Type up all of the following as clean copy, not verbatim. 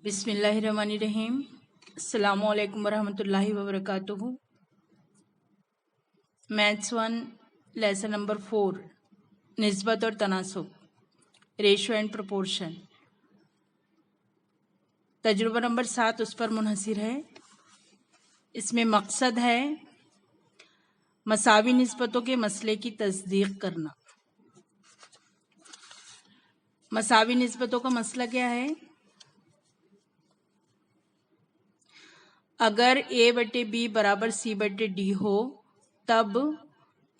बिस्मिल्लाहिर्रहमानिर्रहीम। अस्सलामु अलैकुम वरहमतुल्लाहि वबरकातुहू। मैथ्स 1 लेसन नंबर 4 निस्बत और तनासुब, रेशो एंड प्रोपोर्शन। तजुर्बा नंबर 7 उस पर मुनहसिर है। इसमें मकसद है मसावी निस्बतों के मसले की तस्दीक करना। मसावी निस्बतों का मसला क्या है? अगर a बटे बी बराबर c बटे डी हो तब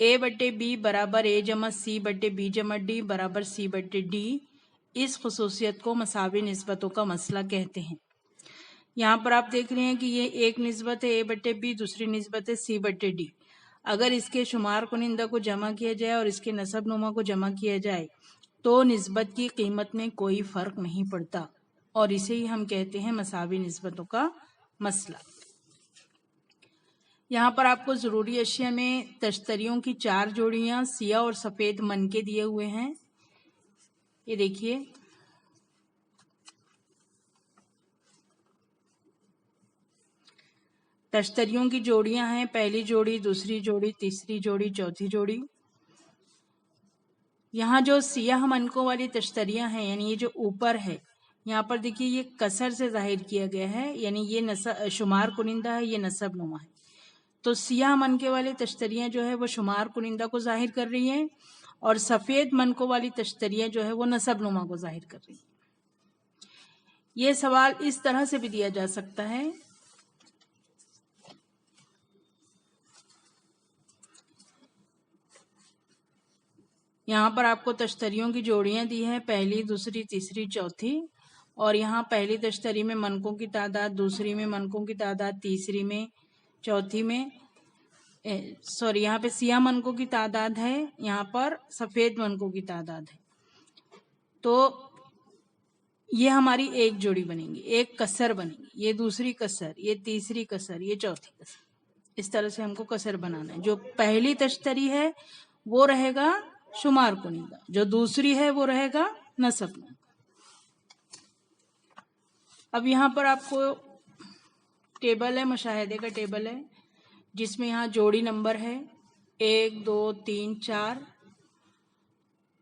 a बटे बी बराबर a जमा c बटे बी जमा डी बराबर c बटे डी, इस खसूसियत को मसावी निस्बतों का मसला कहते हैं। यहाँ पर आप देख रहे हैं कि ये एक निस्बत है a बटे बी, दूसरी निस्बत है c बटे डी। अगर इसके शुमार कुनिंदा को जमा किया जाए और इसके नसब नुमा को जमा किया जाए तो निस्बत की कीमत में कोई फ़र्क नहीं पड़ता, और इसे ही हम कहते हैं मसावी निस्बतों का मसला। यहाँ पर आपको ज़रूरी अशिया में तश्तरियों की 4 जोड़ियाँ सिया और सफ़ेद मन के दिए हुए हैं। ये देखिए, तश्तरियों की जोड़ियाँ हैं, पहली जोड़ी, दूसरी जोड़ी, तीसरी जोड़ी, चौथी जोड़ी। यहाँ जो सियाह मनकों वाली तश्तरियाँ हैं, यानी ये जो ऊपर है, यहाँ पर देखिए ये कसर से जाहिर किया गया है, यानी ये नसब शुमार कुनिंदा है, ये नसब नुमा है। तो सियाह मनके वाली तश्तरियाँ जो है वो शुमार कुनिंदा को जाहिर कर रही हैं और सफ़ेद मनकों वाली तश्तरियाँ जो है वो नसब नुमा को जाहिर कर रही हैं। ये सवाल इस तरह से भी दिया जा सकता है, यहाँ पर आपको तश्तरियों की जोड़ियाँ दी हैं, पहली, दूसरी, तीसरी, चौथी, और यहाँ पहली तश्तरी में मनकों की तादाद, दूसरी में मनकों की तादाद, तीसरी में, चौथी में यहाँ पे सियाह मनकों की तादाद है, यहाँ पर सफ़ेद मनकों की तादाद है। तो ये हमारी एक जोड़ी बनेगी, एक कसर बनेगी, ये दूसरी कसर, ये तीसरी कसर, ये चौथी कसर। इस तरह से हमको कसर बनाना है। जो पहली तश्तरी है वो रहेगा शुमार कुनिंदा, जो दूसरी है वो रहेगा नसब नुमा। अब यहाँ पर आपको टेबल है, मुशाहिदे का टेबल है, जिसमें यहाँ जोड़ी नंबर है 1 2 3 4।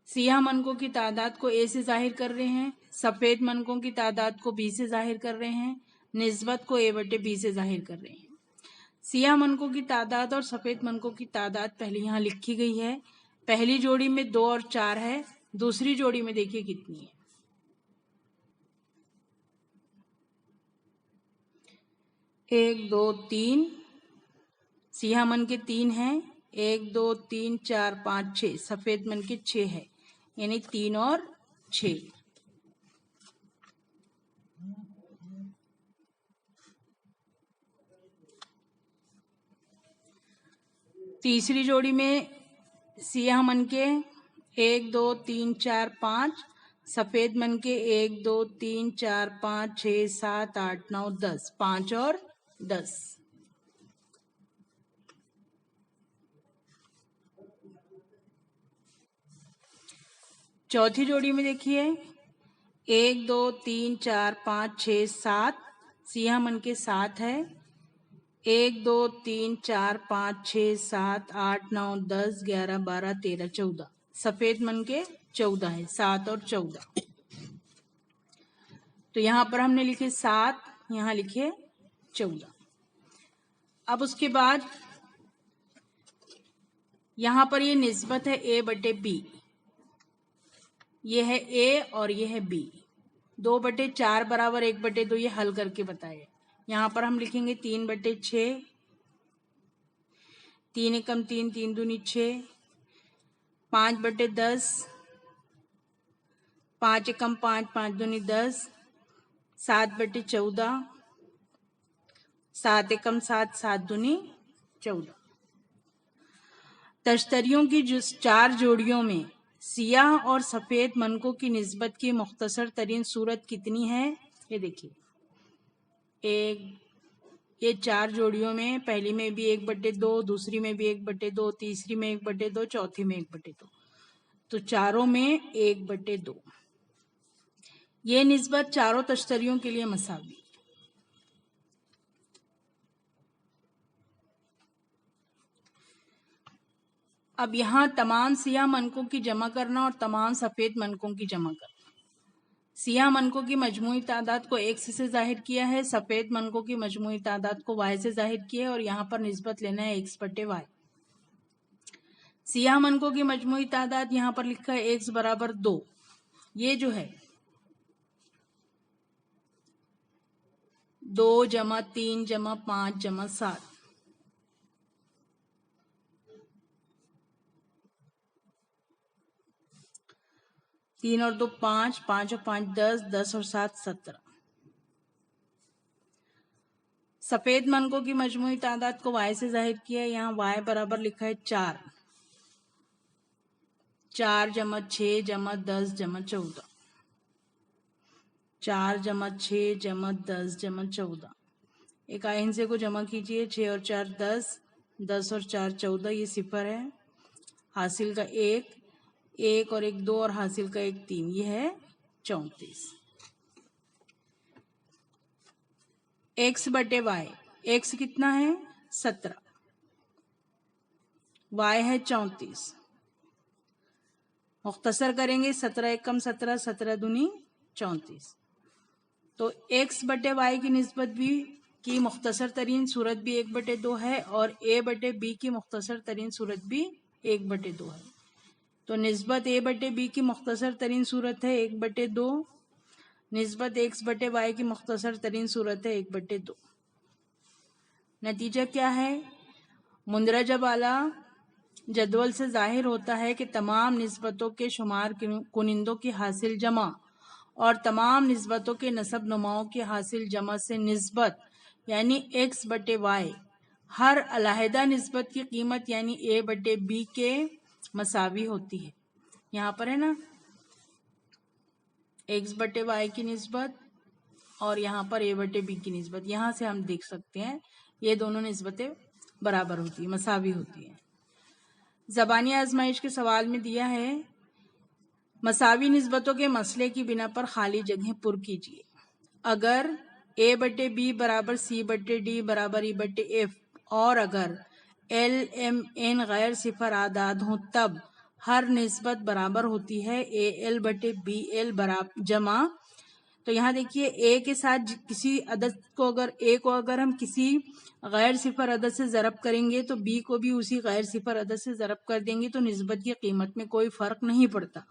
सियाह मनकों की तादाद को a से जाहिर कर रहे हैं, सफ़ेद मनकों की तादाद को b से जाहिर कर रहे हैं, निस्बत को a बटे b से जाहिर कर रहे हैं। सियाह मनकों की तादाद और सफ़ेद मनकों की तादाद पहले यहाँ लिखी गई है। पहली जोड़ी में 2 और 4 है, दूसरी जोड़ी में देखिए कितनी है, 1 2 3। सियाह मन के 3 हैं, 1 2 3 4 5 6, सफ़ेद मन के 6 है, यानी 3 और 6। तीसरी जोड़ी में सियाह मन के 1 2 3 4 5, सफ़ेद मन के 1 2 3 4 5 6 7 8 9 10, 5 और 10। चौथी जोड़ी में देखिए 1 2 3 4 5 6 7, सियाह मन के 7 है, 1 2 3 4 5 6 7 8 9 10 11 12 13 14, सफ़ेद मन के 14 है, 7 और 14। तो यहाँ पर हमने लिखे 7, यहाँ लिखे 14। अब उसके बाद यहाँ पर ये निस्बत है a बटे b, ये है a और ये है b। 2 बटे 4 बराबर 1 बटे 2, ये हल करके बताए। यहाँ पर हम लिखेंगे 3 बटे 6, 3 एकम 3, 3 दूनी 6, 5 बटे 10, 5 एकम 5, 5 दूनी 10, 7 बटे 14, 7 एकम 7, 7 दूनी 14। तश्तरियों की जिस 4 जोड़ियों में सियाह और सफ़ेद मनकों की निस्बत की मुख्तसर तरीन सूरत कितनी है? ये देखिए, ये 4 जोड़ियों में पहली में भी 1 बटे 2, दूसरी में भी 1 बटे 2, तीसरी में 1 बटे 2, चौथी में 1 बटे 2, तो चारों में 1 बटे 2। ये निस्बत चारों तश्तरियों के लिए मसावी। अब यहाँ तमाम सियाह मनकों की जमा करना और तमाम सफेद मनकों की जमा करना। सियाह मनकों की मजमूई तादाद को x से जाहिर किया है, सफेद मनकों की मजमूई तादाद को y से जाहिर किया है और यहाँ पर निस्बत लेना है x बटे y। सियाह मनकों की मजमूई तादाद यहाँ पर लिखा है x बराबर 2। ये जो है 2 जमा 3 जमा 5 जमा 7, 3 और 2 5, 5 और 5 10, 10 और 7 17। सफेद मनकों की मजमूई तादाद को y से जाहिर किया है, यहाँ y बराबर लिखा है 4, 4 जमा 6 जमा 10 जमा 14, 4 जमा 6 जमा 10 जमा 14। एक आहिंसे को जमा कीजिए, 6 और 4 10, 10 और 4 14, ये सिफर है, हासिल का 1, 1 और 1 2 और हासिल का 1 3, ये है 34। x बटे y, x कितना है 17, y है 34। मुख्तसर करेंगे, 17 एकम 17, 17 दूनी 34। तो x बटे y की निस्बत भी की मुख्तसर तरीन सूरत भी 1/2 है और a बटे b की मुख्तसर तरीन सूरत भी 1/2 है। तो निस्बत a बटे b की मुख्तसर तरीन सूरत है 1/2, निस्बत x बटे y की मुख्तसर तरीन सूरत है 1/2। नतीजा क्या है? मुंदरजा वाला जदवल से जाहिर होता है कि तमाम निस्बतों के शुमार कुनिंदों की हासिल जमा और तमाम निस्बतों के नसब नुमाओं की हासिल जमा से निस्बत यानी x बटे y हर अलहदा निस्बत की कीमत यानी a बटे b के मसावी होती है। यहाँ पर है ना x बटे y की निस्बत और यहाँ पर a बटे b की निस्बत, यहाँ से हम देख सकते हैं ये दोनों निस्बतें बराबर होती है, मसावी होती है। ज़बानी आजमाइश के सवाल में दिया है मसावी निस्बतों के मसले की बिना पर खाली जगह पुर कीजिए। अगर a बटे b बराबर c बटे d बराबर e बटे f और अगर l m n गैर सिफर आदाद हों तब हर निस्बत बराबर होती है a l बटे b l बराबर जमा। तो यहाँ देखिए a के साथ किसी अदद को अगर हम किसी गैर सिफर अदद से ज़रब करेंगे तो b को भी उसी गैर सिफर अदद से ज़रब कर देंगे तो निस्बत की कीमत में कोई फ़र्क नहीं पड़ता।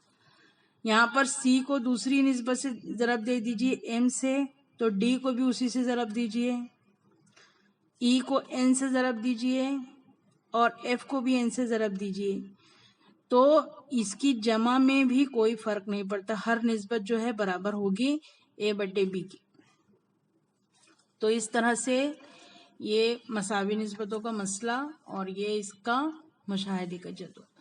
यहाँ पर c को दूसरी निस्बत से ज़रब दे दीजिए m से, तो d को भी उसी से ज़रब दीजिए, e को n से ज़रब दीजिए और f को भी n से ज़रब दीजिए, तो इसकी जमा में भी कोई फ़र्क नहीं पड़ता, हर निस्बत जो है बराबर होगी a बटे b की। तो इस तरह से ये मसावी निस्बतों का मसला और ये इसका मुशाहिदे का जदवल।